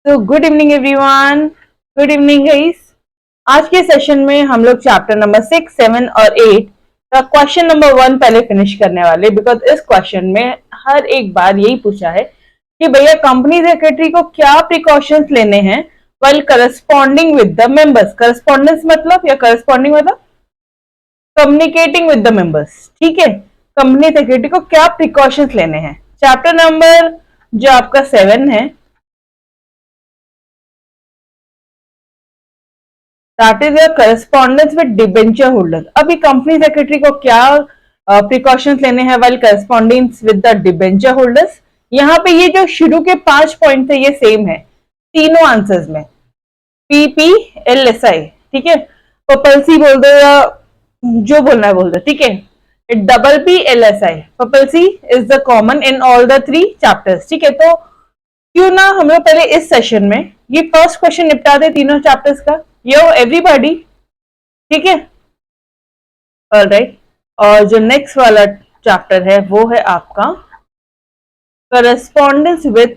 तो good evening everyone, good evening guys. आज के सेशन में हम लोग चैप्टर नंबर 6, 7 और 8 का क्वेश्चन नंबर 1 पहले फिनिश करने वाले, बिकॉज इस क्वेश्चन में हर एक बार यही पूछा है कि भैया कंपनी सेक्रेटरी को क्या प्रिकॉशंस लेने हैं while corresponding with the members. Correspondence मतलब या करस्पॉन्डिंग मतलब कम्युनिकेटिंग विद द मेंबर्स। ठीक है, कंपनी सेक्रेटरी को क्या प्रिकॉशंस लेने हैं। चैप्टर नंबर जो आपका 7 है, that is a correspondence with debenture holder. अभी कंपनी सेक्रेटरी को क्या प्रिकॉशंस लेने हैं while correspondence with the debenture holders. यहाँ पे ये जो शुरू के 5 पॉइंट है ये सेम है तीनों आंसर्स में, PPLSI। ठीक है, पपलसी बोल दो या जो बोलना है बोल दो। ठीक है, डबल PLSI पपलसी is the common in all the 3 chapters. ठीक है, तो क्यों ना हम लोग पहले इस सेशन में ये फर्स्ट क्वेश्चन निपटा दे तीनों चैप्टर्स का। यो एवरीबॉडी, ठीक है, ऑलराइट। और जो नेक्स्ट वाला चैप्टर है वो है आपका करस्पॉन्डेंस विथ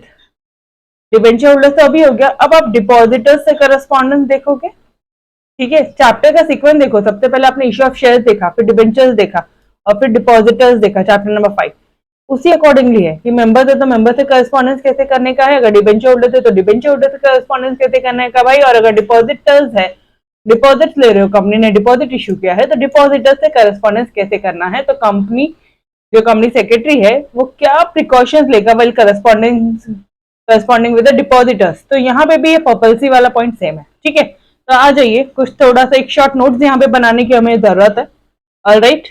डिबेंचर होल्डर। तो अभी हो गया, अब आप डिपॉजिटर्स से करस्पॉन्डेंस देखोगे। ठीक है, चैप्टर का सीक्वेंस देखो, सबसे पहले आपने इश्यू ऑफ शेयर्स देखा, फिर डिबेंचर्स देखा और फिर डिपॉजिटर्स देखा चैप्टर नंबर 5। उसी अकॉर्डिंगली है कि मेंबर है तो मेंबर से करस्पॉन्डेंस कैसे करने का है, अगर डिबेंचर होल्डर है तो डिबेंचर होल्डर से करस्पॉन्डेंस कैसे करने का भाई, और अगर डिपॉजिटर्स है, डिपॉजिट ले रहे हो, कंपनी ने डिपॉजिट इशू किया है तो डिपॉजिटर से करस्पॉन्डेंस कैसे करना है। तो कंपनी जो कंपनी सेक्रेटरी है वो क्या प्रिकॉशंस लेगा well corresponding with the depositors. तो यहाँ पे भी ये पॉलिसी वाला पॉइंट सेम है। ठीक है, तो आ जाइए, कुछ थोड़ा सा एक शॉर्ट नोट्स यहाँ पे बनाने की हमें जरूरत है। ऑलराइट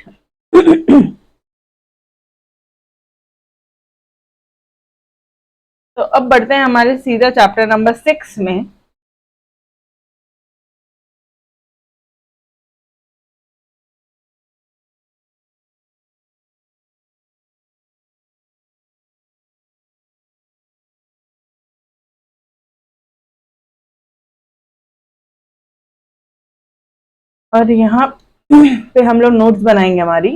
तो अब बढ़ते हैं हमारे सीधा चैप्टर नंबर 6 में। और यहाँ पे हम लोग नोट्स बनाएंगे हमारी।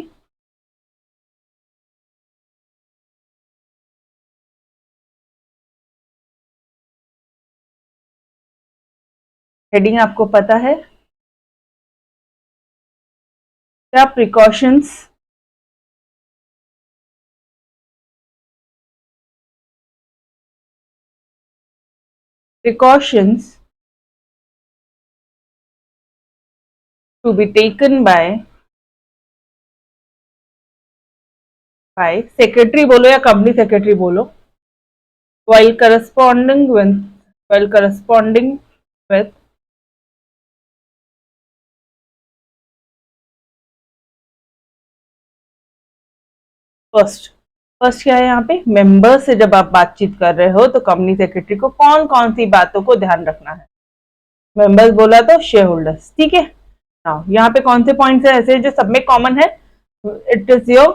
हेडिंग आपको पता है, क्या precautions precautions to be taken by secretary बोलो या कंपनी सेक्रेटरी बोलो, while corresponding with फर्स्ट क्या है यहाँ पे, मेंबर से जब आप बातचीत कर रहे हो तो कंपनी सेक्रेटरी को कौन कौन सी बातों को ध्यान रखना है। मेंबर्स बोला तो शेयर होल्डर्स। ठीक है, यहाँ पे कौन से पॉइंट्स है ऐसे जो सब में कॉमन है, इट इज योर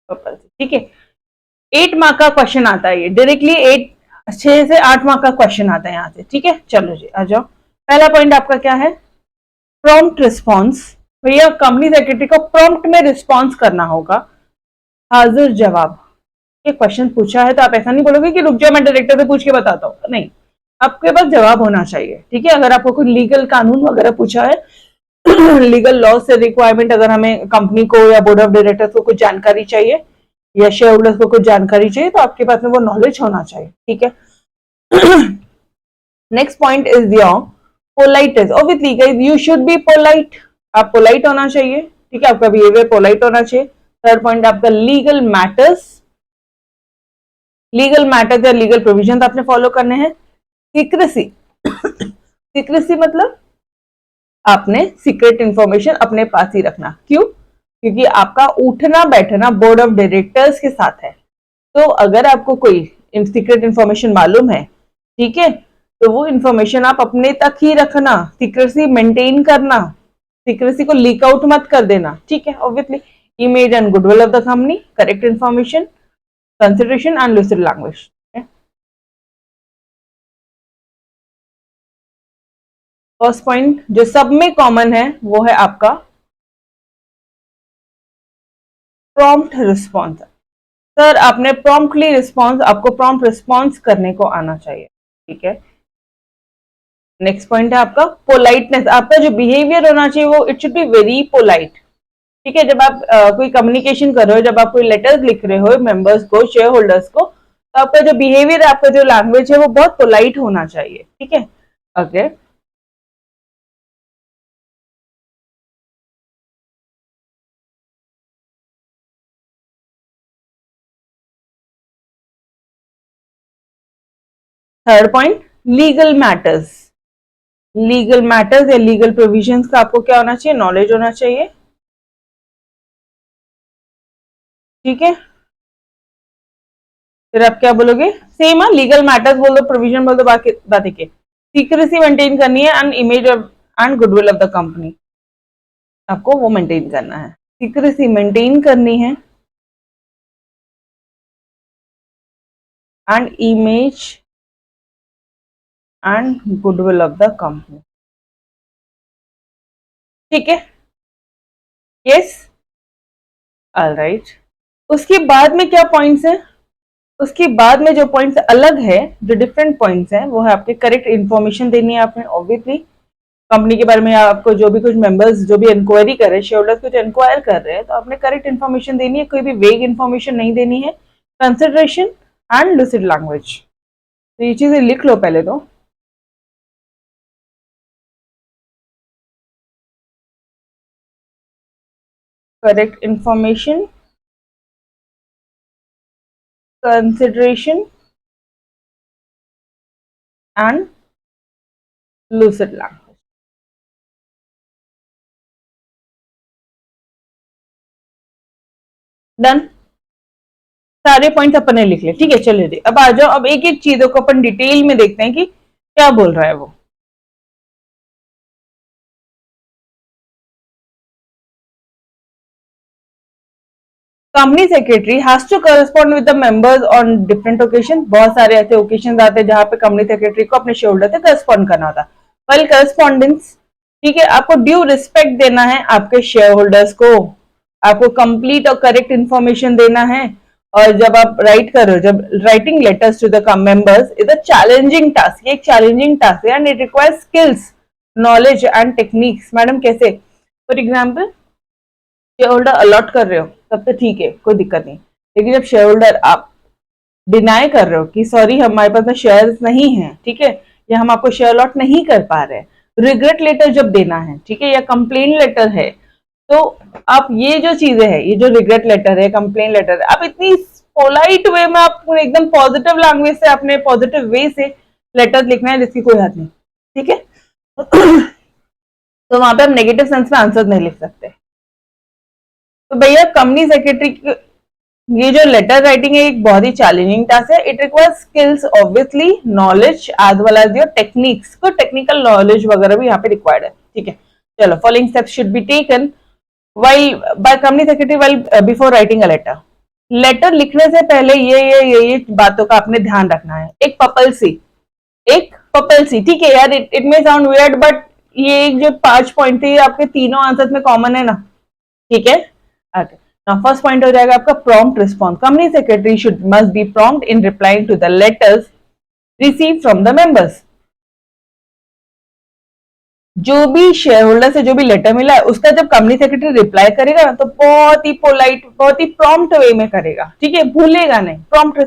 पर्पस। ठीक है, 8 मार्क का क्वेश्चन आता है, ये डायरेक्टली 6 से 8 मार्क का क्वेश्चन आता है यहाँ से। ठीक है, चलो जी आ जाओ। पहला पॉइंट आपका क्या है, प्रॉम्प्ट रिस्पॉन्स। भैया कंपनी सेक्रेटरी को प्रॉम्प्ट में रिस्पॉन्स करना होगा, हाजिर जवाब। ये क्वेश्चन पूछा है तो आप ऐसा नहीं बोलोगे कि रुक जाओ मैं डायरेक्टर से पूछ के बताता हूँ, नहीं, आपके पास जवाब होना चाहिए। ठीक है, अगर आपको कोई लीगल कानून वगैरह पूछा है लीगल लॉ से रिक्वायरमेंट, अगर हमें कंपनी को या बोर्ड ऑफ डायरेक्टर्स को कुछ जानकारी चाहिए या शेयर होल्डर्स को कुछ जानकारी चाहिए तो आपके पास में वो नॉलेज होना चाहिए। ठीक है, next point is your politeness. Obviously guys you should be polite, आप पोलाइट होना चाहिए। ठीक है, आपका बिहेवियर पोलाइट होना चाहिए। थर्ड पॉइंट आपका लीगल मैटर्स, लीगल मैटर्स या लीगल प्रोविजन आपने फॉलो करने हैं। सीक्रेसी सीक्रेसी मतलब आपने सीक्रेट इंफॉर्मेशन अपने पास ही रखना। क्यों? क्योंकि आपका उठना बैठना बोर्ड ऑफ डायरेक्टर्स के साथ है। तो अगर आपको कोई सीक्रेट इंफॉर्मेशन मालूम है, ठीक है, तो वो इंफॉर्मेशन आप अपने तक ही रखना, सीक्रेसी मेंटेन करना, सीक्रेसी को लीक आउट मत कर देना। ठीक है, obviously image and goodwill of the company, correct information, consideration and lucid language. First point जो सब में कॉमन है वो है आपका प्रॉम्प्ट रिस्पॉन्स। सर आपने प्रॉम्प्टली रिस्पॉन्स, आपको प्रॉम्प्ट रिस्पॉन्स करने को आना चाहिए, ठीक है। नेक्स्ट पॉइंट है आपका पोलाइटनेस, आपका जो बिहेवियर होना चाहिए वो it should be very polite, ठीक है। जब आप कोई कम्युनिकेशन कर रहे हो, जब आप कोई लेटर्स लिख रहे हो मेंबर्स को, शेयर होल्डर्स को, तो आपका जो बिहेवियर है, आपका जो लैंग्वेज है वो बहुत पोलाइट होना चाहिए, ठीक है। Okay, third point legal matters, legal matters या लीगल प्रोविजंस का आपको क्या होना चाहिए, नॉलेज होना चाहिए, ठीक है। फिर आप क्या बोलोगे, सेम है, लीगल मैटर्स बोल दो, प्रोविजन बोल दो, बाकी बात के सीक्रेसी मेंटेन करनी है and image and goodwill of the company, आपको वो मेंटेन करना है, सीक्रेसी मेंटेन करनी है and image and goodwill of the company, ठीक है। Yes, alright. उसके बाद में क्या पॉइंट्स है, उसके बाद में जो पॉइंट्स अलग है, जो डिफरेंट पॉइंट्स हैं, वो है आपके करेक्ट इन्फॉर्मेशन देनी है आपने, ऑब्वियसली कंपनी के बारे में आपको जो भी कुछ मेंबर्स जो भी इंक्वायरी कर रहे हैं, शेयर होल्डर्स कुछ इंक्वायर कर रहे हैं, तो आपने करेक्ट इन्फॉर्मेशन देनी है, कोई भी वेग इन्फॉर्मेशन नहीं देनी है, कंसिडरेशन एंड लूसिड लैंग्वेज, तो ये चीजें लिख लो पहले तो। Correct information, consideration and lucid language, done, सारे पॉइंट अपन ने लिख लिए, ठीक है। चलिए जी, अब आ जाओ, अब एक एक चीजों को अपन डिटेल में देखते हैं कि क्या बोल रहा है वो। Company secretary has to correspond with the members on different occasion, बहुत सारे ऐसे ओकेशन आते हैं जहां पे कंपनी सेक्रेटरी को अपने शेयर होल्डर से करस्पॉन्ड करना होता है। वेल करस्पॉन्डेंस, ठीक है, आपको ड्यू रिस्पेक्ट देना है आपके शेयर होल्डर्स को, आपको कंप्लीट और करेक्ट इंफॉर्मेशन देना है। और जब आप राइट कर रहे हो, जब writing letters to the members is a challenging task, ये एक चैलेंजिंग टास्क है and it requires skills, knowledge and techniques. Madam कैसे, for example shareholder allot कर रहे हो तब तो ठीक है, कोई दिक्कत नहीं, लेकिन जब शेयर होल्डर आप डिनाई कर रहे हो कि सॉरी हमारे पास में शेयर्स नहीं है, ठीक है, या हम आपको शेयर अलॉट नहीं कर पा रहे, रिग्रेट लेटर जब देना है, ठीक है, या कंप्लेन लेटर है, तो आप ये जो चीजें है, ये जो रिग्रेट लेटर है, कंप्लेन लेटर है, आप इतनी पोलाइट वे में, आप एकदम पॉजिटिव लैंग्वेज से, अपने पॉजिटिव वे से लेटर लिखना है जिसकी कोई हद नहीं, ठीक है। तो वहां पे आप नेगेटिव सेंस में आंसर नहीं लिख सकते। तो भैया कंपनी सेक्रेटरी, ये जो लेटर राइटिंग है एक बहुत ही चैलेंजिंग टास्क है, it requires skills obviously, knowledge as well as your techniques, को टेक्निकल नॉलेज वगैरह भी यहाँ पे रिक्वायर्ड है, ठीक है। चलो, following steps should be taken while by company secretary while before writing a letter, letter लिखने से पहले ये बातों का आपने ध्यान रखना है। एक पपल सी, एक पपल सी, ठीक है यार, it may sound weird but ये एक जो 5 पॉइंट थे आपके तीनों आंसर में कॉमन है ना, ठीक है। ओके, नाउ फर्स्ट पॉइंट हो जाएगा आपका prompt response, company secretary should must be prompt in replying to the letters receive from the members, जो भी शेयर होल्डर से जो भी लेटर मिला है उसका जब कंपनी सेक्रेटरी रिप्लाई करेगा ना, तो बहुत ही पोलाइट, बहुत ही प्रॉम्प्ट वे में करेगा, ठीक है, भूलेगा नहीं, प्रॉम्प्ट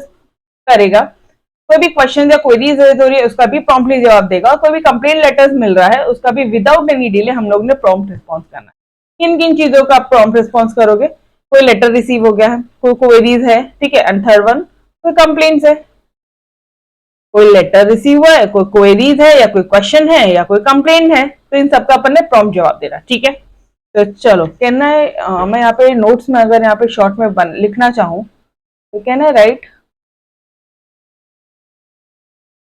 करेगा। कोई भी क्वेश्चन या क्वेरीज हो रही है उसका भी प्रॉम्प्टली जवाब देगा, कोई भी कंप्लेन लेटर्स मिल रहा है उसका भी विदाउट एनी डिले हम लोग ने प्रॉम्प्ट रिस्पॉन्स करना है। किन किन चीजों का आप प्रॉम्प्ट रिस्पॉन्स करोगे, कोई लेटर रिसीव हो गया है, कोई क्वेरीज है, ठीक है, एंड थर्ड वन कोई कंप्लेन्स है, कोई लेटर रिसीव हुआ है, कोई क्वेरीज है, या कोई क्वेश्चन है, या कोई कंप्लेन है, तो इन सबका अपन ने प्रॉम्प्ट जवाब देना, ठीक है। तो चलो, कहना है मैं यहाँ पे नोट्स में अगर यहाँ पे शॉर्ट में लिखना चाहूँ तो कहना है राइट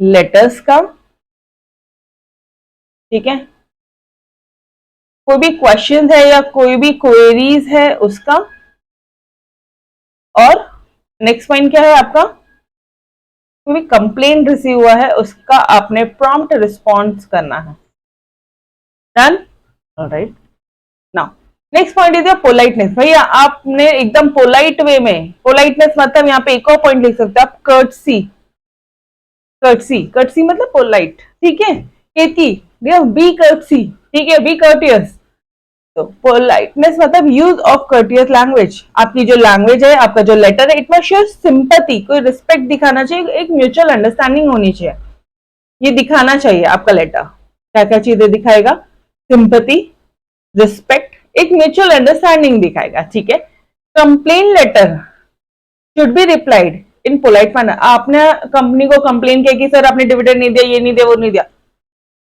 लेटर्स का, ठीक है, कोई भी क्वेश्चन है या कोई भी क्वेरीज है उसका, और नेक्स्ट पॉइंट क्या है आपका, कोई भी कंप्लेंट रिसीव हुआ है उसका आपने प्रॉम्प्ट रिस्पॉन्स करना है। Done, alright. Now next point is politeness. भैया आपने एकदम पोलाइट वे में, पोलाइटनेस मतलब यहाँ पे एक और पॉइंट लिख सकते हैं आप, कर्टसी। कर्टसी, कर्टसी मतलब पोलाइट, ठीक है। केती, बी कर्टसी, ठीक है, बी कर्टियस। तो पोलाइटनेस मतलब यूज ऑफ कर्टियस लैंग्वेज। आपकी जो लैंग्वेज है, आपका जो लेटर है, इट मस्ट शो सिंपैथी, कोई रिस्पेक्ट दिखाना चाहिए, एक म्यूचुअल अंडरस्टैंडिंग होनी चाहिए, ये दिखाना चाहिए आपका लेटर। क्या क्या चीजें दिखाएगा? सिंपैथी, रिस्पेक्ट, एक म्यूचुअल अंडरस्टैंडिंग दिखाएगा, ठीक है। Complain letter should be replied in polite manner. आपने कंपनी को कंप्लेन किया कि सर आपने डिविडेंड नहीं दिया, ये नहीं दिया, वो नहीं दिया,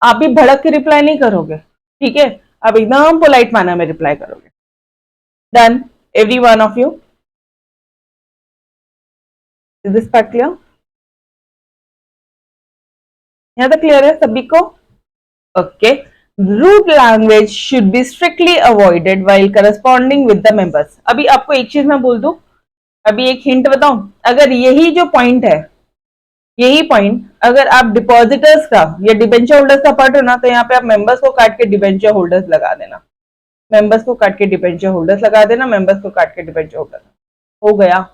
आप भी भड़क के रिप्लाई नहीं करोगे, ठीक है, आप एकदम पोलाइट मैनर में रिप्लाई करोगे। Done, every one of you, is this part clear? यहाँ तक क्लियर है सभी को? Okay. Rude language should be strictly avoided while corresponding with the members. अभी आपको एक चीज मैं बोल दूं, अभी एक हिंट बताऊं, अगर यही जो पॉइंट है, यही पॉइंट अगर आप डिपॉजिटर्स का या डिबेंचर होल्डर्स का पढ़ रहे हो ना, तो यहाँ पे आप मेंबर्स को काट के डिबेंचर होल्डर्स लगा देना, मेंबर्स को काट के डिबेंचर होल्डर्स लगा देना, मेंबर्स को काट के डिबेंचर होल्डर्स, हो गया।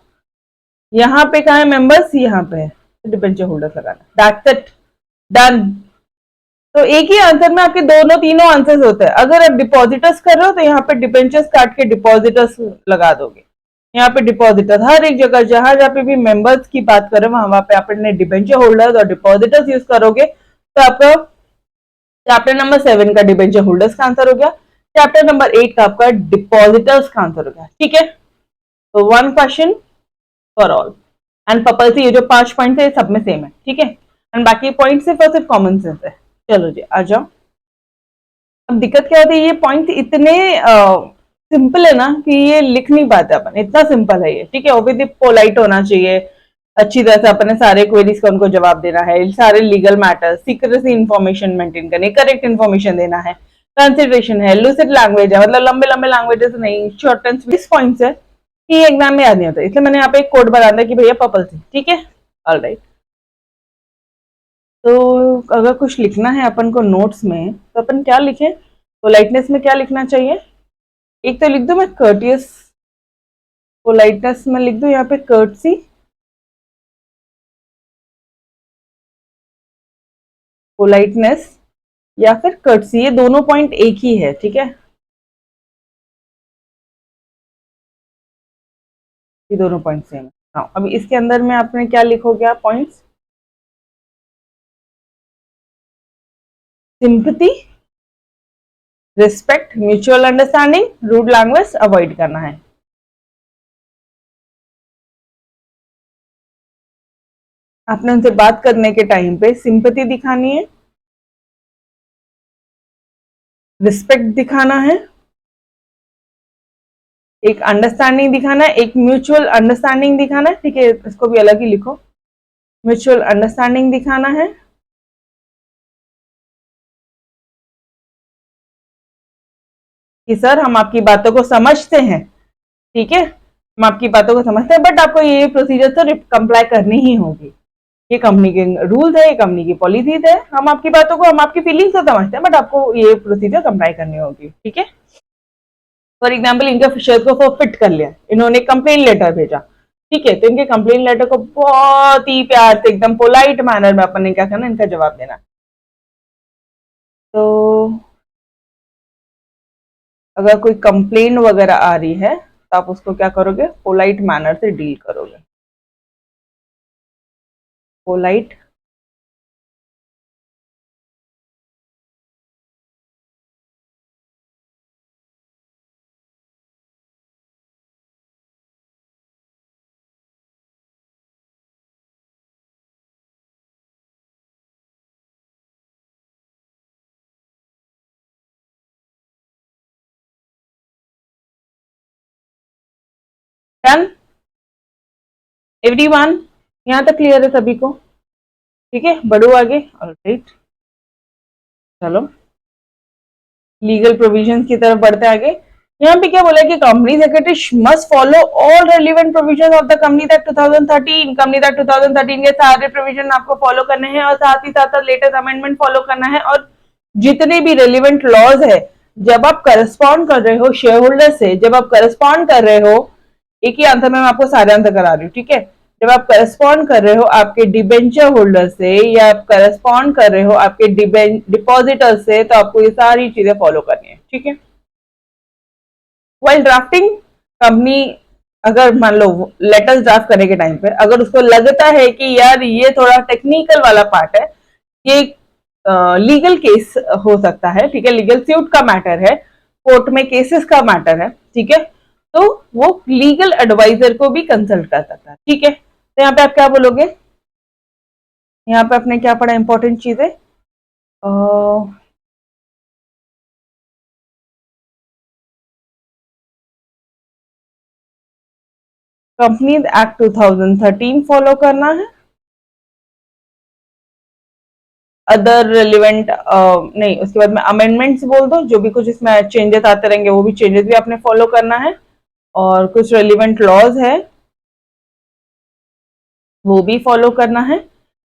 यहाँ पे कहा है मेंबर्स, यहाँ पे है डिबेंचर होल्डर्स लगाना, दैट्स इट, डन। तो एक ही आंसर में आपके दोनों तीनों आंसर्स होते हैं। अगर आप डिपॉजिटर्स कर रहे हो तो यहाँ पे डिबेंचर्स काट के डिपॉजिटर्स लगा दोगे, यहाँ पे डिपॉजिटर्स, हर एक जगह जहां जहाँ पे भी मेंबर्स की बात करें वहां पे आपने डिबेंचर होल्डर्स और डिपॉजिटर्स यूज करोगे, तो आपका चैप्टर नंबर 7 का डिबेंचर होल्डर्स का आंसर हो गया, चैप्टर नंबर 8 का आपका डिपॉजिटर्स का आंसर हो गया, ठीक है। तो one question for all, and purple से ये जो 5 पॉइंट है सब में सेम है, ठीक है, एंड बाकी पॉइंट सिर्फ और सिर्फ कॉमन सेंस है। चलो जी आ जाओ। अब दिक्कत क्या होती है, ये पॉइंट इतने सिंपल है ना कि ये लिख नहीं पाते अपन, इतना सिंपल है ये, ठीक है। ऑब्वियसली पोलाइट होना चाहिए, अच्छी तरह से अपने सारे क्वेरीज का उनको जवाब देना है, सारे legal matters, secrecy information maintain करनी, करेक्ट इन्फॉर्मेशन देना है, कंसिडरेशन है, लूसिड लैंग्वेज है, मतलब लंबे लंबे लैंग्वेजेस नहीं, शॉर्ट एंड स्वीट पॉइंट्स है कि एग्जाम में याद नहीं होता, इसलिए मैंने यहाँ पे एक कोड बना दिया कि भैया पर्पल से, ठीक है, ऑलराइट। तो अगर कुछ लिखना है अपन को नोट्स में तो अपन क्या लिखें? पोलाइटनेस में क्या लिखना चाहिए? एक तो लिख दो मैं कर्टियस, पोलाइटनेस में लिख दो यहाँ पे कर्टसी, पोलाइटनेस या फिर कर्टसी, ये दोनों पॉइंट एक ही है, ठीक है, ये दोनों पॉइंट सेम है। हाँ, अभी इसके अंदर में आपने क्या लिखोगे आप points? Sympathy, respect, mutual understanding, rude language avoid करना है। आपने उनसे बात करने के टाइम पे सिंपैथी दिखानी है, रिस्पेक्ट दिखाना है, एक अंडरस्टैंडिंग दिखाना है, एक म्यूचुअल अंडरस्टैंडिंग दिखाना है, ठीक है, इसको भी अलग ही लिखो, म्यूचुअल अंडरस्टैंडिंग दिखाना है, कि सर हम आपकी बातों को समझते हैं, ठीक है, हम आपकी बातों को समझते हैं, बट आपको ये प्रोसीजर तो कंप्लाई करनी ही होगी, ये कंपनी के रूल्स है, ये कंपनी की पॉलिसीज है, हम आपकी बातों को, हम आपकी फीलिंग्स को समझते हैं, बट आपको ये प्रोसीजर कंप्लाई करनी होगी, ठीक है। फॉर एग्जाम्पल इनके शेयर को फिट कर लिया, इन्होंने कंप्लेन लेटर भेजा, ठीक है, तो इनके कंप्लेन लेटर को बहुत ही प्यार से एकदम पोलाइट मैनर में अपन ने क्या करना, इनका जवाब देना। तो अगर कोई कंप्लेन वगैरह आ रही है तो आप उसको क्या करोगे? पोलाइट मैनर से डील करोगे, पोलाइट डन एवरीवन, यहाँ तक क्लियर है सभी को? ठीक है, बढ़ो आगे, ऑलराइट, चलो लीगल प्रोविजंस की तरफ बढ़ते आगे। यहाँ पे क्या बोला है कि company secretary must follow all relevant provision of the company that 2013, company that 2013 के सारे प्रोविजन आपको फॉलो करने हैं और साथ ही साथ लेटेस्ट अमेंडमेंट फॉलो करना है, और जितने भी रेलिवेंट लॉज है जब आप करस्पॉन्ड कर रहे हो शेयर होल्डर से, जब आप करस्पॉन्ड कर रहे हो, एक ही आंसर में मैं आपको सारे आंसर करा रही हूँ, ठीक है। जब आप करस्पॉन्ड कर रहे हो आपके डिबेंचर होल्डर से या आप करस्पॉन्ड कर रहे हो आपके डिपॉजिटर से, तो आपको ये सारी चीजें फॉलो करनी है, ठीक है। वाइल ड्राफ्टिंग, कंपनी अगर मान लो लेटर्स ड्राफ्ट करने के टाइम पे अगर उसको लगता है कि यार ये थोड़ा टेक्निकल वाला पार्ट है, ये लीगल केस हो सकता है, ठीक है, लीगल स्यूट का मैटर है, कोर्ट में केसेस का मैटर है, ठीक है, तो वो लीगल एडवाइजर को भी कंसल्ट कर सकता है, ठीक है। तो यहाँ पे आप क्या बोलोगे, यहाँ पे आपने क्या पढ़ा इंपॉर्टेंट चीजें, कंपनीज एक्ट 2013 फॉलो करना है, अदर रिलेवेंट नहीं, उसके बाद में अमेंडमेंट्स बोल दो, जो भी कुछ इसमें चेंजेस आते रहेंगे वो भी चेंजेस भी आपने फॉलो करना है, और कुछ रेलिवेंट लॉज है वो भी फॉलो करना है,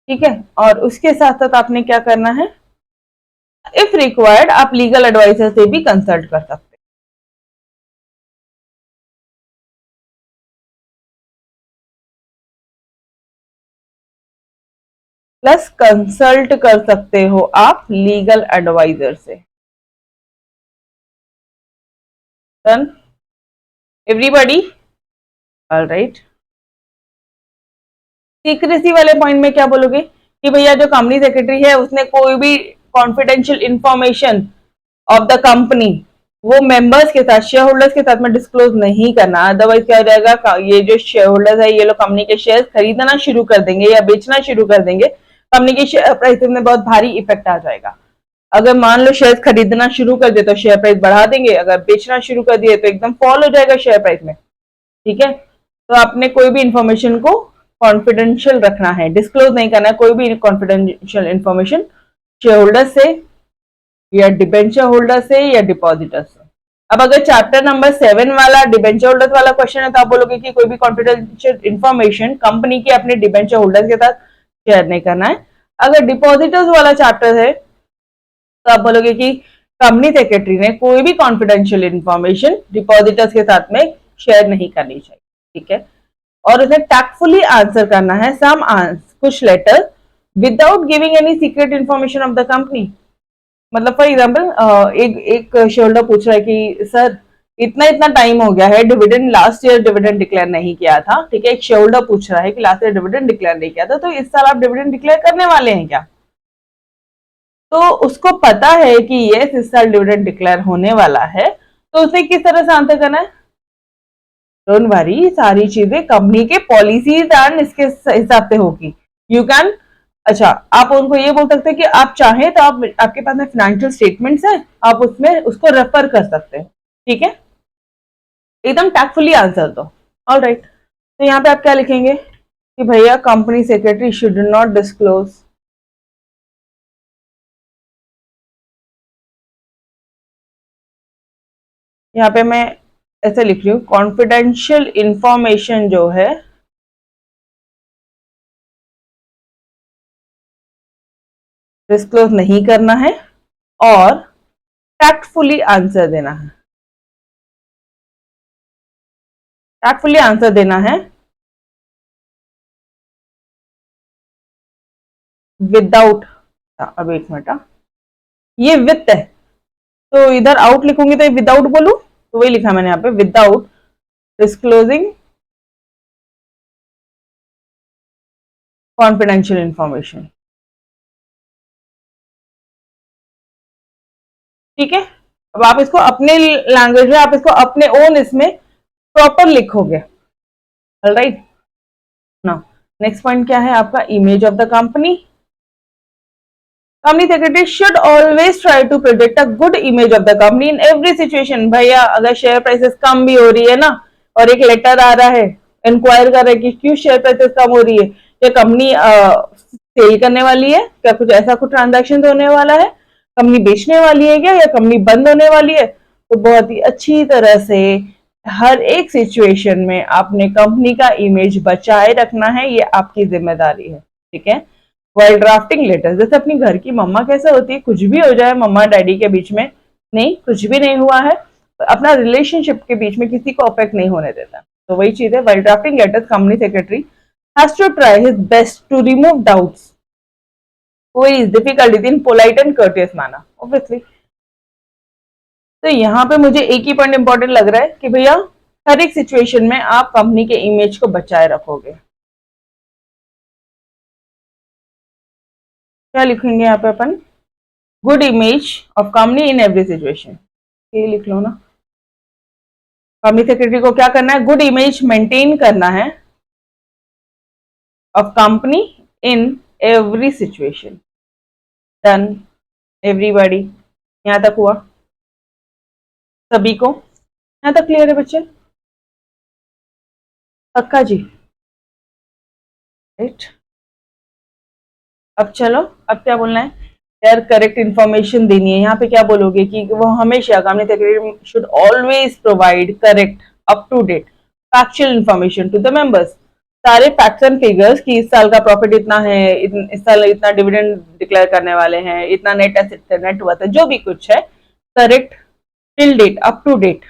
ठीक है। और उसके साथ साथ आपने क्या करना है, इफ रिक्वायर्ड आप लीगल एडवाइजर से भी कंसल्ट कर सकते हैं। प्लस कंसल्ट कर सकते हो आप लीगल एडवाइजर से। Done everybody, alright. सीक्रेसी वाले पॉइंट में क्या बोलोगे कि भैया जो कंपनी सेक्रेटरी है उसने कोई भी confidential information of the company वो मेंबर्स के साथ, शेयर होल्डर्स के साथ में डिस्क्लोज नहीं करना, अदरवाइज क्या हो जाएगा, ये जो शेयर होल्डर्स है ये लोग कंपनी के शेयर खरीदना शुरू कर देंगे या बेचना शुरू कर देंगे, कंपनी की शेयर प्राइस में बहुत भारी इफेक्ट आ जाएगा। अगर मान लो शेयर खरीदना शुरू कर दे तो शेयर प्राइस बढ़ा देंगे, अगर बेचना शुरू कर दिए तो एकदम फॉल हो जाएगा शेयर प्राइस में, ठीक है। तो आपने कोई भी इंफॉर्मेशन को कॉन्फिडेंशियल रखना है, डिस्क्लोज नहीं करना है कोई भी कॉन्फिडेंशियल इंफॉर्मेशन शेयर होल्डर से या डिबेंचर होल्डर से या डिपॉजिटर से। अब अगर चैप्टर नंबर 7 वाला डिबेंचर होल्डर वाला क्वेश्चन है तो आप बोलोगे कि कोई भी कॉन्फिडेंशियल इंफॉर्मेशन कंपनी की अपने डिबेंचर होल्डर के साथ शेयर नहीं करना है। अगर डिपॉजिटर्स वाला चैप्टर है तो आप बोलोगे कि कंपनी सेक्रेटरी ने कोई भी कॉन्फिडेंशियल इंफॉर्मेशन डिपॉजिटर्स के साथ में शेयर नहीं करनी चाहिए, ठीक है। और उसे टैक्टफुली आंसर करना है सम कुछ letter without giving any secret information of the company. मतलब फॉर एग्जाम्पल एक शेयर होल्डर पूछ रहा है कि सर इतना इतना टाइम हो गया है, dividend last year dividend declare नहीं किया था, ठीक है, एक शेयर होल्डर पूछ रहा है कि लास्ट ईयर डिविडेंड डिक्लेयर नहीं किया था, तो इस साल आप डिविडेंड डिक्लेयर करने वाले हैं क्या। तो उसको पता है कि यस इस साल डिविडेंड डिक्लेयर होने वाला है, तो उसे किस तरह से आंसर करना है, डोंट वरी, सारी चीजें कंपनी के पॉलिसीज एंड इसके हिसाब से होगी। यू कैन, अच्छा आप उनको ये बोल सकते हैं कि आप चाहें तो आप आपके पास में फाइनेंशियल स्टेटमेंट्स है, आप उसमें उसको रेफर कर सकते हैं, ठीक है, एकदम टैक्टफुली आंसर दो। ऑलराइट, तो यहाँ पे आप क्या लिखेंगे कि भैया company secretary should not disclose, यहाँ पे मैं ऐसे लिख रही हूँ कॉन्फिडेंशियल इंफॉर्मेशन जो है डिस्क्लोज नहीं करना है और टैक्टफुली आंसर देना है, टैक्टफुली आंसर देना है विदाउट, अब एक मिनट, ये विथ है तो इधर आउट लिखूंगी तो विदाउट बोलूं, तो वही लिखा मैंने यहाँ पे विदाउट डिस्क्लोजिंग कॉन्फिडेंशियल इंफॉर्मेशन, ठीक है। अब आप इसको अपने लैंग्वेज में, आप इसको अपने ओन इसमें प्रॉपर लिखोगे, ऑलराइट। नाउ नेक्स्ट पॉइंट क्या है आपका, image of the company. Company secretary should always try to project a good image of the company in every situation. भैया अगर शेयर प्राइसेस कम भी हो रही है ना और एक लेटर आ रहा है इंक्वायर कर रहा है कि क्यों शेयर प्राइसेस कम हो रही है, क्या कंपनी सेल करने वाली है, क्या कुछ ऐसा कुछ ट्रांजैक्शन होने वाला है, कंपनी बेचने वाली है क्या, या कंपनी बंद होने वाली है, तो बहुत ही अच्छी तरह से हर एक सिचुएशन में आपने कंपनी का इमेज बचाए रखना है, ये आपकी जिम्मेदारी है, ठीक है। वाइल ड्राफ्टिंग लेटर, जैसे अपनी घर की मम्मा कैसे होती है, कुछ भी हो जाए मम्मा डैडी के बीच में नहीं, कुछ भी नहीं हुआ है, अपना रिलेशनशिप के बीच में किसी को अफेक्ट नहीं होने देता। तो वही चीज है, while drafting letters company secretary has to try his best to remove doubts who is difficult in polite and courteous manner obviously। तो यहाँ पे मुझे एक ही पॉइंट इंपॉर्टेंट लग रहा है कि भैया हर एक सिचुएशन में आप कंपनी के इमेज को बचाए रखोगे। क्या लिखेंगे यहाँ पे अपन? Good image of company in every situation, ये लिख लो ना। कंपनी सेक्रेटरी को क्या करना है? गुड इमेज मेंटेन करना है of company in every situation. Done, everybody, यहां तक हुआ सभी को? यहां तक क्लियर है बच्चे? पक्का जी? राइट, अब चलो, अब क्या बोलना है यार? करेक्ट इन्फॉर्मेशन देनी है। यहाँ पे क्या बोलोगे कि वो हमेशा company secretary should always provide correct up to date factual information to the members. सारे फैक्ट्स एंड फिगर्स कि इस साल का प्रॉफिट इतना है, इस साल इतना डिविडेंड डिक्लेयर करने वाले हैं, इतना नेट एसेट नेट हुआ था, जो भी कुछ है correct till date up to date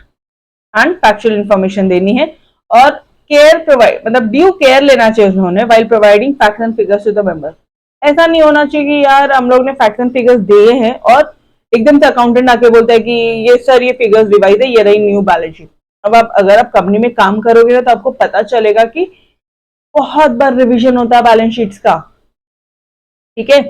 and factual information देनी है। और केयर प्रोवाइड, मतलब ड्यू केयर लेना चाहिए उन्होंने while providing facts and figures to the members. ऐसा नहीं होना चाहिए कि यार हम लोग ने फैक्ट्स एंड फिगर्स दिए हैं और एकदम से अकाउंटेंट आके बोलता है कि ये सर ये फिगर्स रिवाइज है, ये रही न्यू बैलेंस शीट। अब आप अगर आप कंपनी में काम करोगे ना तो आपको पता चलेगा कि बहुत बार रिवीजन होता है बैलेंस शीट्स का, ठीक है?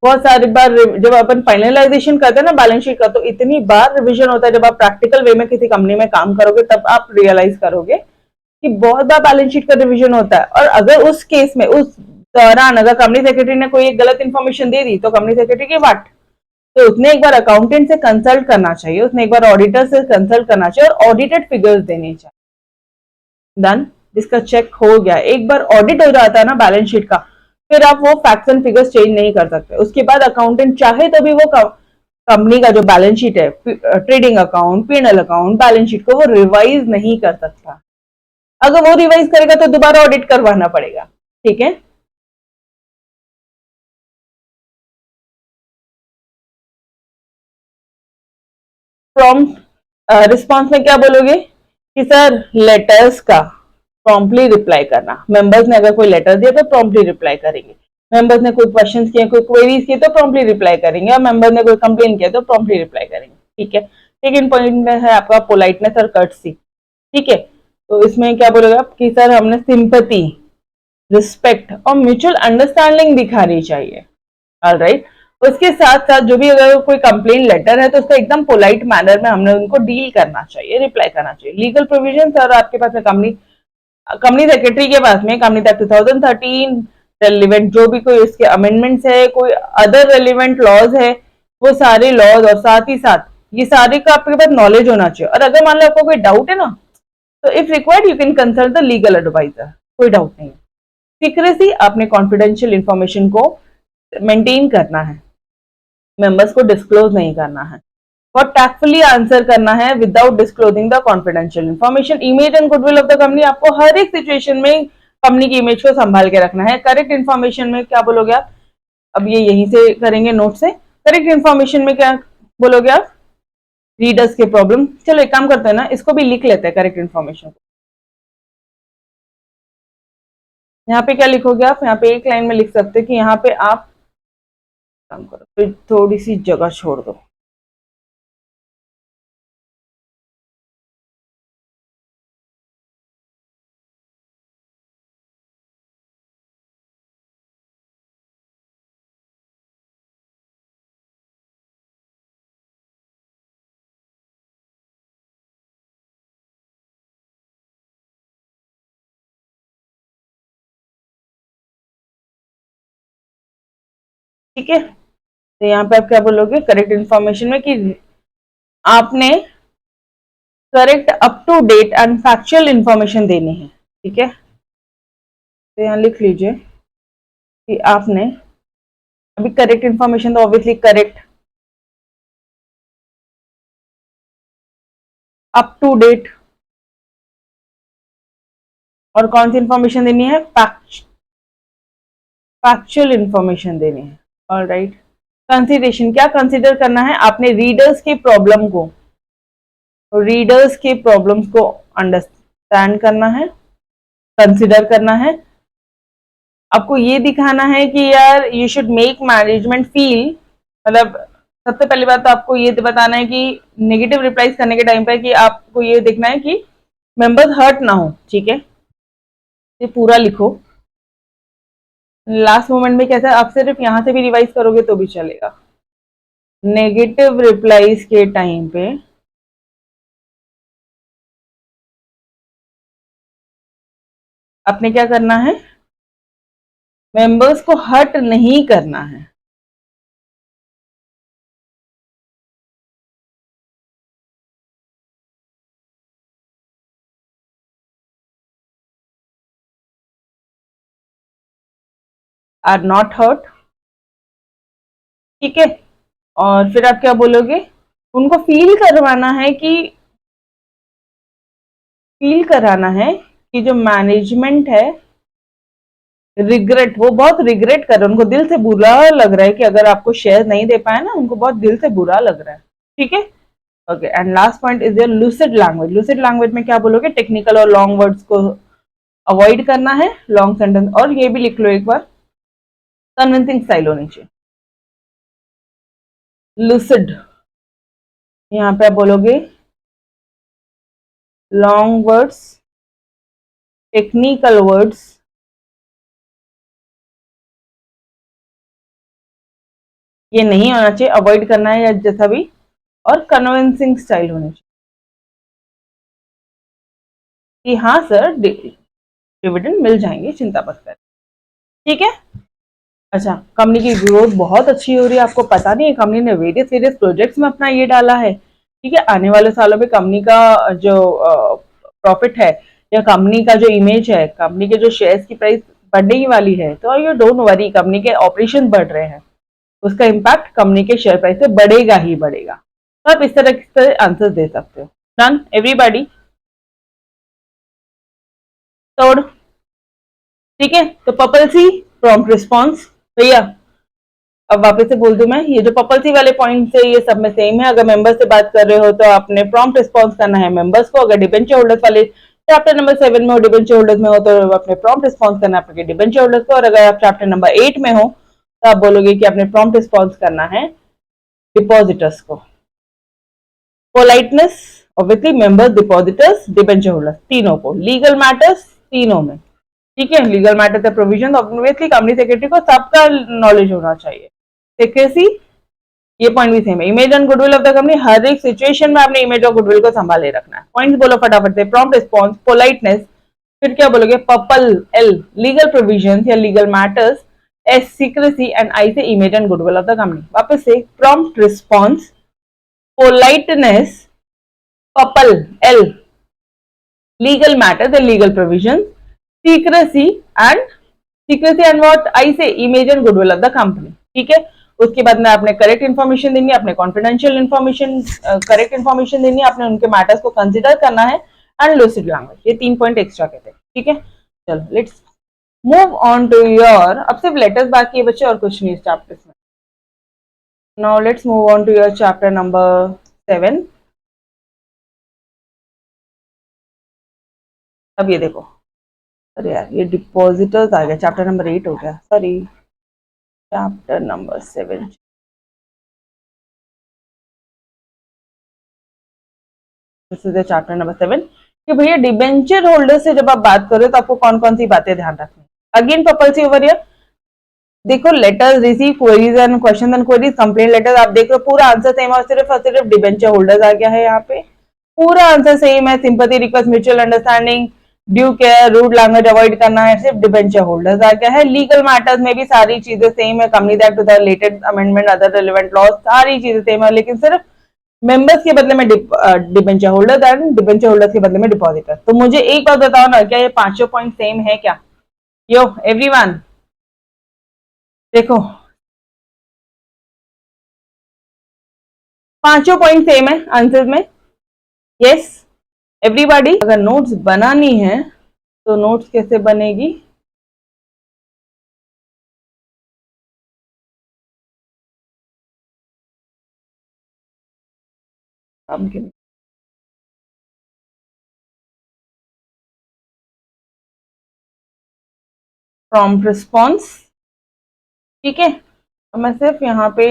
बहुत सारी बार जब अपन फाइनलाइजेशन करते हैं ना बैलेंस शीट का, तो इतनी बार रिवीजन होता है। जब आप प्रैक्टिकल वे में किसी कंपनी में काम करोगे तब आप रियलाइज करोगे कि बहुत बार बैलेंस शीट का रिवीजन होता है। और अगर उस केस में उस दौरान अगर कंपनी सेक्रेटरी ने कोई एक गलत इन्फॉर्मेशन दे दी तो कंपनी सेक्रेटरी की वाट, तो उसने एक बार अकाउंटेंट से कंसल्ट करना चाहिए, उसने एक बार ऑडिटर से कंसल्ट करना चाहिए और ऑडिटेड फिगर्स देने चाहिए। डन, जिसका चेक हो गया, एक बार ऑडिट हो जाता है ना बैलेंस शीट का, फिर आप वो फैक्ट्स एंड फिगर्स चेंज नहीं कर सकते। उसके बाद अकाउंटेंट चाहे तो भी वो कंपनी का जो बैलेंस शीट है, trading account, PNL account, balance sheet को वो रिवाइज नहीं कर सकता। अगर वो रिवाइज करेगा तो दोबारा ऑडिट करवाना पड़ेगा, ठीक है? प्रॉम्प्ट रिस्पॉन्स में क्या बोलोगे कि सर लेटर्स का प्रॉम्प्टली रिप्लाई करना। मेंबर्स ने अगर कोई लेटर दिया तो प्रॉम्प्टली रिप्लाई करेंगे, मेंबर्स ने कोई क्वेश्चंस किए, कोई क्वेरीज किए तो प्रॉम्प्टली रिप्लाई करेंगे, और मेंबर ने कोई कंप्लेन किया तो प्रॉम्प्टली रिप्लाई करेंगे, ठीक है? सेकंड पॉइंट में है आपका पोलाइटनेस और कर्टसी, ठीक है? तो इसमें क्या बोलोगे आप कि सर हमने सिंपैथी, रिस्पेक्ट और म्यूचुअल अंडरस्टैंडिंग दिखानी चाहिए। ऑलराइट, उसके साथ साथ जो भी अगर कोई कंप्लेन लेटर है तो उसका एकदम पोलाइट मैनर में हमने उनको डील करना चाहिए, रिप्लाई करना चाहिए। लीगल प्रोविजन सर आपके पास में कंपनी सेक्रेटरी के पास में कंपनी एक्ट 2013 रेलिवेंट जो भी कोई इसके अमेंडमेंट्स है, कोई अदर रेलिवेंट लॉज है, वो सारे लॉज और साथ ही साथ ये सारे का आपके पास नॉलेज होना चाहिए। और अगर मान लो आपको कोई डाउट है ना, तो if required you can consult the legal adviser, कोई डाउट नहीं है। सीक्रेसी, आपने कॉन्फिडेंशियल इंफॉर्मेशन को मेंटेन करना है, मेंबर्स को डिस्क्लोज नहीं करना है, और टैक्टफुली आंसर करना है without disclosing the confidential information. Image and goodwill of the company, आपको हर एक सिचुएशन में कंपनी की इमेज को संभाल के रखना है। करेक्ट इन्फॉर्मेशन में क्या बोलोगे आप? अब ये यहीं से करेंगे नोट से। करेक्ट इन्फॉर्मेशन में क्या बोलोगे आप? रीडर्स के प्रॉब्लम। चलो एक काम करते हैं ना, इसको भी लिख लेते हैं करेक्ट इन्फॉर्मेशन। यहाँ पे क्या लिखोगे आप? यहाँ पे एक लाइन में लिख सकते हैं कि यहाँ पे आप काम करो, फिर थोड़ी सी जगह छोड़ दो। ठीक है, तो यहाँ पे आप क्या बोलोगे करेक्ट इन्फॉर्मेशन में कि आपने correct up to date and factual information देनी है, ठीक है? तो यहाँ लिख लीजिए कि आपने अभी करेक्ट इन्फॉर्मेशन तो obviously correct up to date, और कौन सी इंफॉर्मेशन देनी है? फैक्चुअल इंफॉर्मेशन देनी है। ऑलराइट, कंसिडरेशन, क्या कंसिडर करना है आपने? रीडर्स के प्रॉब्लम को, रीडर्स के प्रॉब्लम्स को अंडरस्टैंड करना है, कंसिडर करना है। आपको ये दिखाना है कि यार you should make management feel, मतलब सबसे पहली बात तो आपको ये बताना है कि नेगेटिव रिप्लाईज करने के टाइम पे कि आपको ये देखना है कि मेंबर्स हर्ट ना हो, ठीक है? ये पूरा लिखो। लास्ट मोमेंट में कैसा, आप सिर्फ यहां से भी रिवाइज करोगे तो भी चलेगा। नेगेटिव रिप्लाईज के टाइम पे आपने क्या करना है? मेंबर्स को हर्ट नहीं करना है। आर नॉट हर्ट, ठीक है? और फिर आप क्या बोलोगे? उनको फील करवाना है कि, फील कराना है कि जो मैनेजमेंट है रिग्रेट, वो बहुत रिग्रेट कर रहे हैं, उनको दिल से बुरा लग रहा है कि अगर आपको शेयर नहीं दे पाए ना, उनको बहुत दिल से बुरा लग रहा है, ठीक है? Okay, and last point is your lucid language. Lucid language में क्या बोलोगे? टेक्निकल और लॉन्ग वर्ड्स को अवॉइड करना है, लॉन्ग सेंटेंस। और ये भी लिख लो एक बार, कन्विंसिंग स्टाइल होनी चाहिए। लूसिड, यहाँ पे आप बोलोगे लॉन्ग वर्ड्स, टेक्निकल वर्ड्स, ये नहीं होना चाहिए, अवॉइड करना है या जैसा भी। और कन्विंसिंग स्टाइल होनी चाहिए कि हाँ सर डिविडेंड मिल जाएंगे, चिंता मत करें, ठीक है? अच्छा, कंपनी की ग्रोथ बहुत अच्छी हो रही है, आपको पता नहीं है कंपनी ने वेरियस वेरियस प्रोजेक्ट्स में अपना ये डाला है, ठीक है? आने वाले सालों में कंपनी का जो प्रॉफिट है या कंपनी का जो इमेज है, कंपनी के जो शेयर्स की प्राइस बढ़ने ही वाली है, तो यू डोंट वरी, कंपनी के ऑपरेशन बढ़ रहे हैं, उसका इम्पैक्ट कंपनी के शेयर प्राइस से बढ़ेगा ही बढ़ेगा। तो आप इस तरह से आंसर दे सकते हो। Done everybody? तोड़, ठीक है? तो पर्पल सी प्रॉम्प्ट रिस्पॉन्स, भैया अब वापस से बोल दूं मैं, ये जो पर्पल सी वाले पॉइंट है ये सब में सेम है। अगर मेंबर्स से बात कर रहे हो तो आपने प्रॉम्प्ट रिस्पॉन्स करना है मेंबर्स को। अगर डिबेंचर होल्डर्स वाले चैप्टर नंबर 7 में हो, डिबेंचर होल्डर्स में हो, तो आपने प्रॉम्प्ट रिस्पॉन्स करना है आपके डिबेंचर होल्डर्स को। और अगर आप चैप्टर नंबर 8 में हो तो आप बोलोगे कि आपने प्रॉम्प्ट रिस्पॉन्स करना है डिपॉजिटर्स को। Politeness, obviously members, depositors, debenture holders, तीनों को। लीगल मैटर्स तीनों में, ठीक है? Legal matter the provision, obviously company secretary को सबका नॉलेज होना चाहिए। सिक्रेसी, ये पॉइंट भी सेम है। Image and goodwill of the company, हर एक सिचुएशन में आपने इमेज और गुडविल को संभाले रखना है। पॉइंट्स बोलो फटाफट से। प्रॉम्प्ट रिस्पॉन्स, पोलाइटनेस, फिर क्या बोलोगे? पर्पल एल लीगल प्रोविजन या legal matters, S secrecy, and I say image and goodwill of the company. वापस से, prompt response, politeness, purple L legal matters या legal provision, secrecy and what? I say image and goodwill of the company, ठीक है? उसके बाद में आपने correct information देनी है, आपने कॉन्फिडेंशियल इन्फॉर्मेशन, करेक्ट इन्फॉर्मेशन देनी है, आपने उनके मैटर्स को कंसिडर करना है, एंड लूसिड लैंग्वेज। ये 3 पॉइंट एक्स्ट्रा कहते हैं, ठीक है? चलो let's move on to your, अब सिर्फ लेटर्स बाकी है बच्चे और कुछ नहीं इस चैप्टर में। Now let's move on to your chapter number 7। अब ये देखो, अरे यार ये डिपॉजिटर्स आ गया, चैप्टर नंबर 8 हो गया, sorry, chapter number 7। Chapter number 7 कि भैया डिबेंचर होल्डर से जब आप बात करो तो आपको कौन कौन सी बातें ध्यान रखनी। Again purple C over here, देखो letters receive, queries and question and queries, complaint letter, आप देख लो पूरा आंसर सेम है, और सिर्फ डिबेंचर होल्डर्स आ गया है यहाँ पे। पूरा आंसर सेम है, sympathy, request, mutual understanding, due care, rude language avoid करना है, सिर्फ डिबेंचर होल्डर्स आ गया है। लीगल मैटर्स में भी सारी चीजें सेम है, company act to the related amendment, other relevant laws, सारी चीजें सेम है, लेकिन सिर्फ मेंबर्स के बदले में debenture holder and debenture holders के बदले में डिपॉजिटर। तो मुझे एक बात बताओ ना, क्या ये पांचों पॉइंट सेम है क्या? यो एवरीवन देखो, पांचों पॉइंट सेम है आंसर में। Yes everybody? अगर नोट्स बनानी है तो नोट्स कैसे बनेगी? काम के लिए। प्रॉम्प्ट रिस्पॉन्स, ठीक है। तो मैं सिर्फ यहाँ पे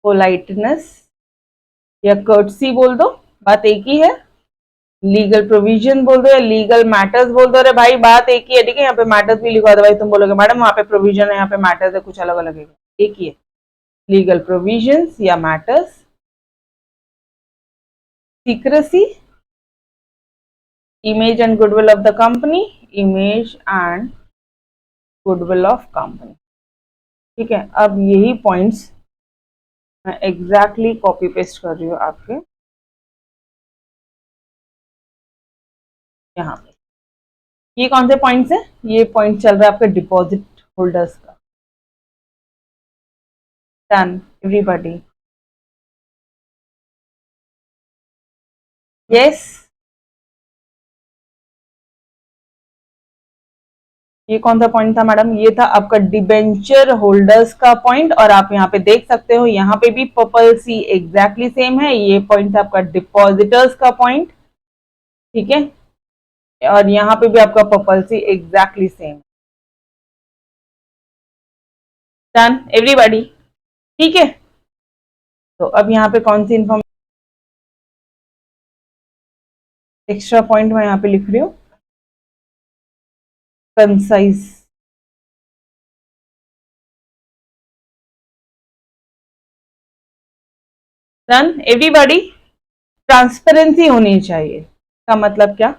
पोलाइटनेस या कर्टसी बोल दो, बात एक ही है। लीगल प्रोविजन बोल दो या लीगल मैटर्स बोल दो, अरे भाई बात एक ही है, ठीक है। यहाँ पे मैटर्स भी लिखवा दो भाई, तुम बोलोगे मैडम वहाँ पे प्रोविजन है यहाँ पे मैटर्स है, कुछ अलग अलग है, एक ही है। लीगल प्रोविजंस या matters, secrecy, image and goodwill of the company, image and goodwill of company, ठीक है। अब यही पॉइंट्स मैं एग्जैक्टली कॉपी पेस्ट कर रही हूँ आपके यहाँ पे। ये कौन से पॉइंट्स है? ये पॉइंट चल रहा है आपके डिपॉजिट होल्डर्स का। Done everybody? यस। ये कौन सा पॉइंट था मैडम? ये था आपका डिबेंचर होल्डर्स का पॉइंट, और आप यहाँ पे देख सकते हो यहाँ पे भी पर्पल सी एग्जैक्टली सेम है। ये पॉइंट था आपका डिपॉजिटर्स का पॉइंट, ठीक है, और यहाँ पे भी आपका पर्पल सी एग्जैक्टली सेम। Done everybody? ठीक है। तो अब यहाँ पे कौन सी इंफॉर्मेशन एक्स्ट्रा पॉइंट मैं यहाँ पे लिख रही हूँ, कंसाइज। Done everybody? ट्रांसपेरेंसी होनी चाहिए का मतलब क्या?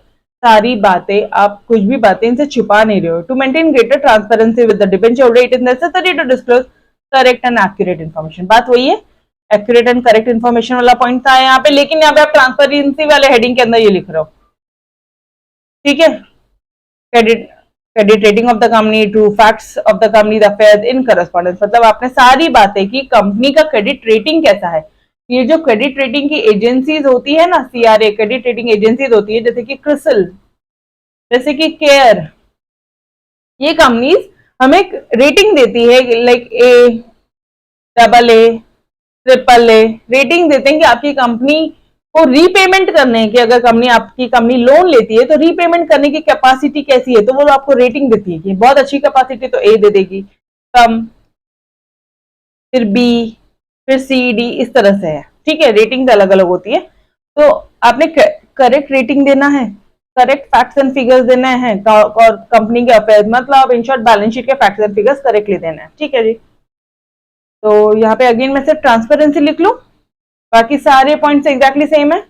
सारी बातें, आप कुछ भी बातें इनसे छुपा नहीं रहे हो। To maintain greater transparency with the debenture holder it is necessary to disclose correct and accurate information. बात वही है, एक्यूरेट एंड करेक्ट इन्फॉर्मेशन वाला पॉइंट था यहाँ पे, लेकिन यहाँ पे आप ट्रांसपेरेंसी वाले हेडिंग के अंदर ये लिख रहे हो, ठीक है। Credit rating of the company, true facts of the company, the affairs in correspondence, मतलब आपने सारी बातें की कंपनी का क्रेडिट रेटिंग कैसा है। ये जो क्रेडिट रेटिंग की एजेंसीज होती है ना, सीआरए क्रेडिट रेटिंग एजेंसीज होती है, जैसे कि क्रिसिल, जैसे कि केयर, ये कंपनीज हमें रेटिंग देती है, like a, double A, triple A rating देते हैं कि आपकी कंपनी को रीपेमेंट करने की, अगर आपकी कंपनी लोन लेती है तो रीपेमेंट करने की कैपेसिटी कैसी है, तो वो आपको रेटिंग देती है कि बहुत अच्छी कैपेसिटी तो ए दे देगी, कम, फिर बी, फिर सी डी, इस तरह से है, ठीक है। रेटिंग अलग अलग होती है, तो आपने करेक्ट रेटिंग देना है, करेक्ट फैक्ट्स एंड फिगर्स देना है, और कंपनी के अफेयर्स, मतलब इन शॉर्ट बैलेंस शीट के फैक्ट्स एंड फिगर्स करेक्टली देना है, ठीक है जी। तो यहाँ पे अगेन मैं सिर्फ ट्रांसपेरेंसी लिख लूं, बाकी सारे पॉइंट्स एग्जैक्टली सेम है।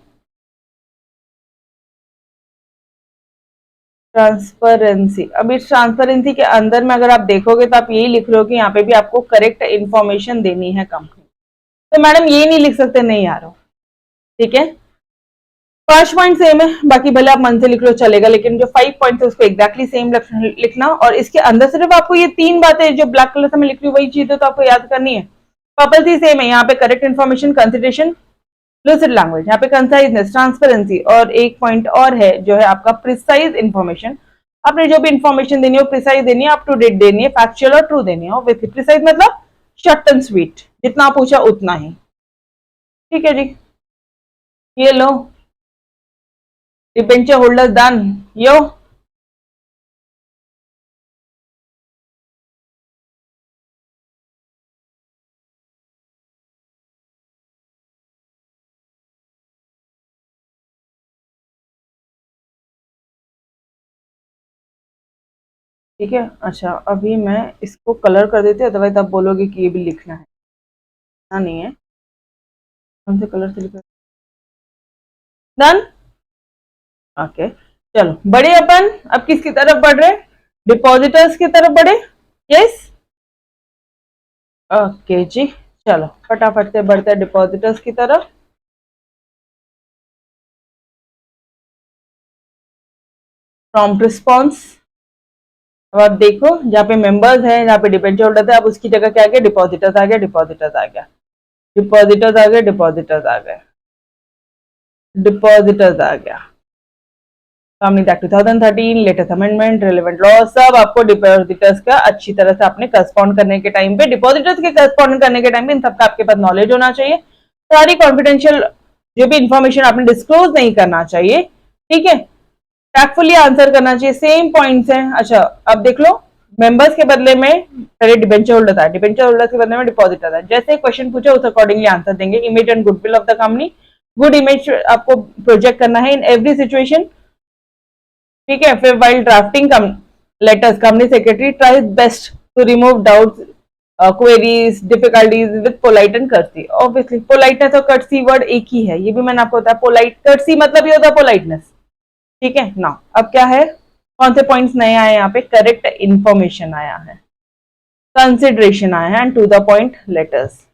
ट्रांसपेरेंसी, अब इस ट्रांसपेरेंसी के अंदर में अगर आप देखोगे तो आप यही लिख रहे हो कि यहाँ पे भी आपको करेक्ट इन्फॉर्मेशन देनी है कंपनी, तो मैडम ये नहीं लिख सकते नहीं आ रहा, ठीक है। 5 पॉइंट सेम है, बाकी भले आप मन से लिख लो चलेगा, लेकिन जो 5 पॉइंट है उसको एग्जैक्टली सेम लिखना, और इसके अंदर सिर्फ आपको ये 3 बातें जो ब्लैक कलर से मैं लिख रही हूँ वही चीजें तो आपको याद करनी है। पर्पल सी सेम है, यहाँ पे correct information, consideration, lucid language, यहाँ पे कंसाइजनेस, ट्रांसपेरेंसी, और एक पॉइंट और है जो है आपका प्रिसाइज इन्फॉर्मेशन। आपने जो भी इन्फॉर्मेशन देनी है वो प्रिसाइज देनी है, अप टू डेट देनी है, फैक्चुअल और ट्रू देनी है। विथ प्रिसाइज मतलब शॉर्ट एंड स्वीट, जितना पूछा उतना ही, ठीक है जी। ये लो डिबेंचर होल्डर डन, यो ठीक है। अच्छा अभी मैं इसको कलर कर देती हूँ, अदरवाइज आप बोलोगे कि ये भी लिखना है, ना नहीं है, कौन से कलर से लिखा, डन, ओके। चलो बड़े अपन अब किसकी तरफ बढ़ रहे? डिपॉजिटर्स की तरफ बढ़े, यस, ओके जी। चलो फटाफट से बढ़ते हैं डिपॉजिटर्स की तरफ। प्रॉम्प्ट रिस्पॉन्स, अब आप देखो जहाँ पे मेंबर्स है, जहाँ पे डिबेंचर होल्डर है, अब उसकी जगह क्या आ गया? डिपॉजिटर्स आ गया, डिपॉजिटर्स आ गया, डिपॉजिटर्स आ गए, डिपॉजिटर्स आ गए, डिपॉजिटर्स आ गया, companies act 2013, latest amendment, relevant law, सब आपको डिपॉजिटर्स का अच्छी तरह से आपने करस्पॉन्ड करने के टाइम पे, डिपॉजिटर्स के करस्पॉन्ड करने के टाइम पे इन सबका आपके पास नॉलेज होना चाहिए। सारी कॉन्फिडेंशियल जो भी इंफॉर्मेशन आपने डिस्क्लोज नहीं करना चाहिए, ठीक है, टैक्टफुली आंसर करना चाहिए, सेम पॉइंट्स हैं। अच्छा अब देख लो, मेंबर्स के बदले में पहले डिबेंचर होल्डर था, डिबेंचर होल्डर के बदले में डिपॉजिटर था, जैसे क्वेश्चन पूछे उस अकॉर्डिंगली आंसर देंगे। Image and goodwill of the company, good image आपको प्रोजेक्ट करना है इन एवरी सिचुएशन, ठीक है। फिर while drafting letters, company secretary tries best to remove doubts, queries, difficulties with polite and courtesy. Obviously politeness और courtesy word एक ही है, ये भी मैंने आपको बताया। पोलाइट कर्सी मतलब ये होता है पोलाइटनेस, ठीक है ना। अब क्या है, कौन से पॉइंट्स नए आए यहाँ पे, करेक्ट इंफॉर्मेशन आया है, कंसिडरेशन आया है, and to the point letters.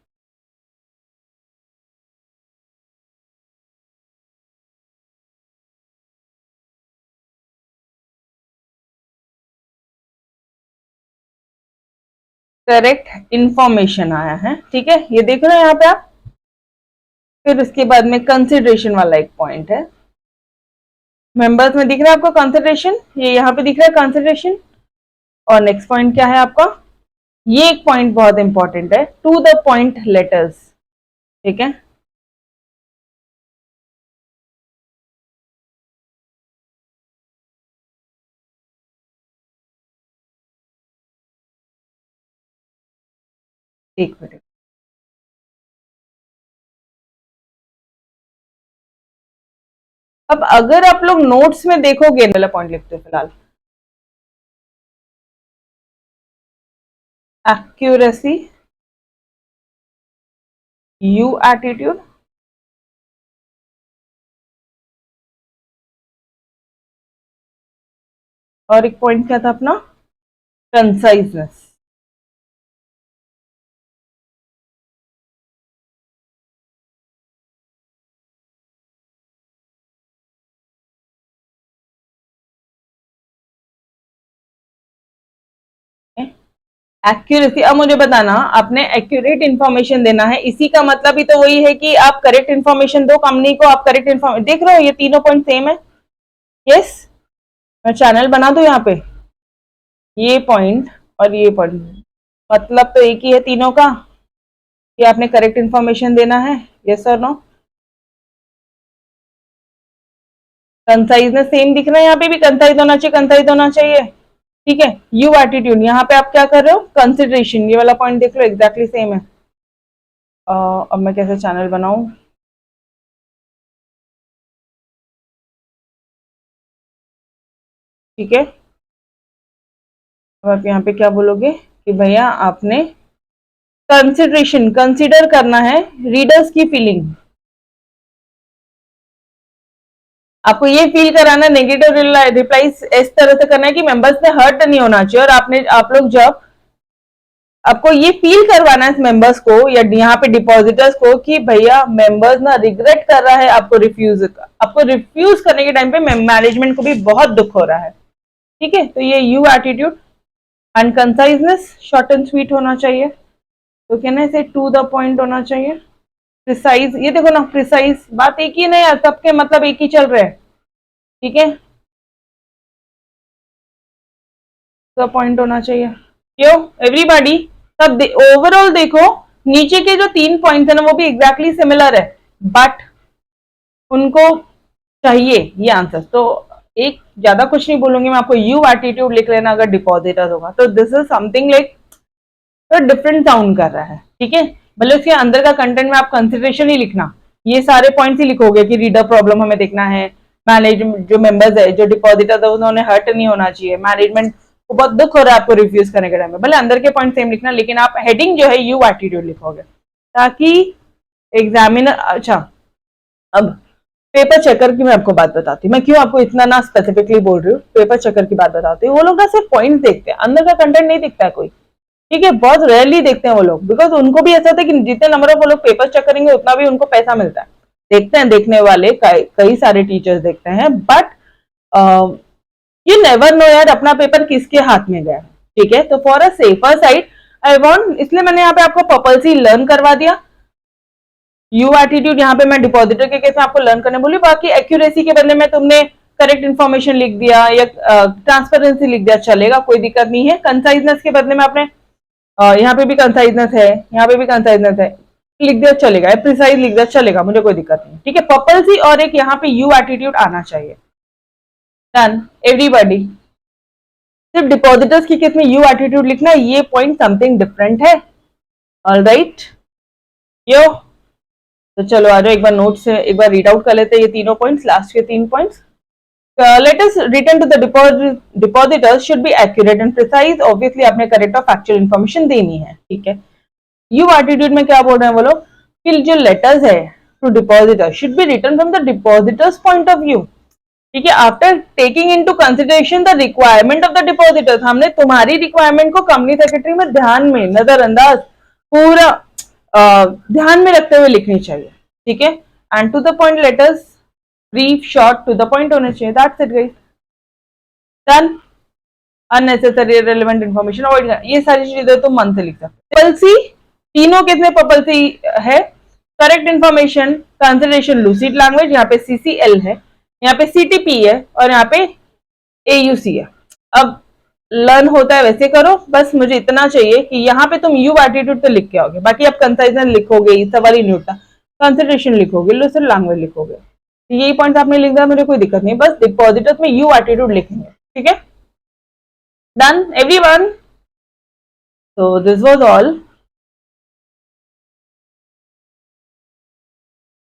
Correct information आया है, ठीक है, ये देख रहे हैं यहाँ पे आप। फिर उसके बाद में कंसिडरेशन वाला एक पॉइंट है, मेंबर्स में दिख रहा है आपको कंसिडरेशन, ये यहाँ पे दिख रहा है कंसिडरेशन। और नेक्स्ट पॉइंट क्या है आपका, ये एक पॉइंट बहुत इंपॉर्टेंट है, टू द पॉइंट लेटर्स, ठीक है। एक मिनट, अब अगर आप लोग नोट्स में देखोगे, पहला पॉइंट लिखते हो फिलहाल, एक्यूरेसी, यू एटीट्यूड, और एक पॉइंट क्या था अपना, कंसाइजनेस। एक्यूरेसी, अब मुझे बताना, आपने एक्यूरेट इन्फॉर्मेशन देना है, इसी का मतलब ही तो वही है कि आप करेक्ट इन्फॉर्मेशन दो कंपनी को, आप करेक्ट इन्फॉर्मेशन देख रहे हो, ये तीनों पॉइंट सेम है। यस, मैं चैनल बना दूं यहाँ पे, ये पॉइंट और ये पॉइंट, मतलब तो एक ही है तीनों का, कि आपने करेक्ट इन्फॉर्मेशन देना है। यस और नो, कंसाइजनेस सेम दिख रहा है, यहाँ पे भी कंसाइज होना चाहिए, कंसाइज होना चाहिए, ठीक है। यू एटीट्यूड, यहाँ पे आप क्या कर रहे हो, कंसिडरेशन, ये वाला पॉइंट देख लो, एग्जैक्टली सेम है। अब मैं कैसे चैनल बनाऊं, ठीक है। अब आप यहाँ पे क्या बोलोगे कि भैया आपने कंसिडरेशन, कंसिडर करना है रीडर्स की फीलिंग, आपको ये फील कराना, नेगेटिव रिप्लाई इस तरह से करना है कि मेंबर्स ने हर्ट नहीं होना चाहिए, और आप लोग जब आपको ये फील करवाना है मेंबर्स को या यहाँ पे डिपॉजिटर्स को कि भैया मेंबर्स ना रिग्रेट कर रहा है आपको रिफ्यूज करने के टाइम पे मैनेजमेंट को भी बहुत दुख हो रहा है, ठीक है। तो ये you attitude and conciseness, short and sweet होना चाहिए, तो कहना से टू द पॉइंट होना चाहिए, प्रिसाइज, ये देखो ना प्रिसाइज, बात एक ही नहीं है, सबके मतलब एक ही चल रहे हैं, ठीक है, द पॉइंट होना चाहिए। क्यों एवरीबॉडी, तब ओवरऑल देखो, नीचे के जो 3 पॉइंट है ना वो भी एग्जैक्टली सिमिलर है, बट उनको चाहिए ये आंसर। तो एक ज्यादा कुछ नहीं बोलूंगी मैं आपको, यू एटीट्यूड लिख लेना अगर डिपॉजिटर होगा तो। दिस इज समथिंग लाइक तो डिफरेंट साउंड कर रहा है, ठीक है। मतलब उसके अंदर का कंटेंट में आप कंसिडरेशन ही लिखना, ये सारे पॉइंट्स ही लिखोगे कि रीडर प्रॉब्लम हमें देखना है, मैनेजमेंट जो मेंबर्स है, जो डिपॉजिटर है, उन्होंने हर्ट नहीं होना चाहिए, मैनेजमेंट को बहुत दुख हो रहा है आपको रिफ्यूज करने के टाइम में, भले अंदर के पॉइंट सेम लिखना, लेकिन आप हेडिंग जो है यू एटीट्यूड लिखोगे, ताकि एग्जामिनर। अच्छा अब पेपर चेकर की मैं आपको बात बताती हूँ, मैं क्यों आपको इतना ना स्पेसिफिकली बोल रही हूँ, पेपर चेकर की बात बताती हूँ। वो लोग ना सिर्फ पॉइंट देखते हैं, अंदर का कंटेंट नहीं दिखता है कोई, ठीक है, बहुत रेयरली देखते हैं वो लोग, बिकॉज उनको भी ऐसा होता है कि जितने नंबर ऑफ वो लोग पेपर चेक करेंगे उतना भी उनको पैसा मिलता है। देखते हैं, देखने वाले कई सारे टीचर्स देखते हैं, बट यू नेवर नो यार अपना पेपर किसके हाथ में गया, ठीक है। तो for a safer side I want, इसलिए मैंने यहाँ पे आपको पर्पल्सली लर्न करवा दिया, यू एटीट्यूड यहाँ पे मैं डिपॉजिटर के केस में आपको लर्न करने बोली, बाकी एक्यूरेसी के बदले में तुमने करेक्ट इन्फॉर्मेशन लिख दिया या ट्रांसपेरेंसी लिख दिया चलेगा, कोई दिक्कत नहीं है। कंसाइजनेस के बदले में आपने यहाँ पे भी कंसाइजनेस है, यहाँ पे भी कंसाइजनेस है, लिख दिया चलेगा, प्रिसाइज लिख दिया चलेगा, मुझे कोई दिक्कत नहीं। ठीक है, पर्पल्सी और एक यहाँ पे यू एटीट्यूड आना चाहिए। Done everybody. सिर्फ डिपॉजिटर्स की केस में यू एटीट्यूड लिखना, ये पॉइंट समथिंग डिफरेंट है। ऑलराइट यो, तो चलो आ जाओ एक बार नोट से एक बार रीड आउट कर लेते हैं ये तीनों पॉइंट्स, लास्ट के 3 points. Let us return to the depositors should be accurate and precise. Obviously आपने करेक्ट और फैक्चुअल इन्फॉर्मेशन देनी है। ठीक है, यू एटीट्यूड में क्या बोल रहे हैं वो लोग कि जो लेटर्स है to depositor should be written from the depositors point of view. ठीक है, after taking into consideration the requirement of the depositors, हमने तुम्हारी रिक्वायरमेंट को कंपनी सेक्रेटरी में ध्यान में नजरअंदाज पूरा ध्यान में रखते हुए लिखनी चाहिए। ठीक है, and to the point letters brief short to the point होने चाहिए। That's it guys, done. Unnecessary relevant information avoid करना, ये सारी चीजें तो मन से लिख सकते। पर्पल्सी, तीनों कितने पर्पल्सी है? Correct information, consideration, lucid language, यहाँ पे CCL है, यहाँ पे CTP है और यहाँ पे AUC है। अब लर्न होता है वैसे करो, बस मुझे इतना चाहिए कि यहाँ पे तुम यू एटीट्यूड तो लिख के आओगे, बाकी आप कंसाइजन लिखोगे, सवाल ही नहीं उठता, कंसिडरेशन लिखोगे, लूसिड लैंग्वेज लिखोगे, यही पॉइंट आपने लिख दिया, मुझे कोई दिक्कत नहीं, बस डिपॉजिटर्स में यू एटीट्यूड लिखेंगे। ठीक है, done everyone. So this was all.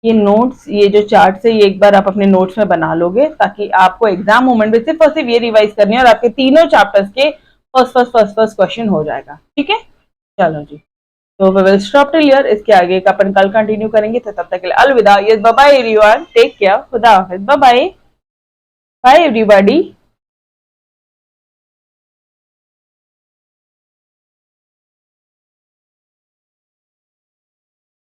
ये नोट्स, ये जो चार्ट है, ये एक बार आप अपने नोट्स में बना लोगे ताकि आपको एग्जाम मोमेंट में सिर्फ और सिर्फ ये रिवाइज करनी है और आपके तीनों चैप्टर्स के फर्स्ट क्वेश्चन हो जाएगा। ठीक है, चलो जी, तो we will stop till here. इसके आगे का अपन कल कंटिन्यू करेंगे, तो तब तक के लिए अलविदा। Yes, bye bye everyone, take care, खुदा हाफिज, बाय बाय, बाय एवरीबॉडी।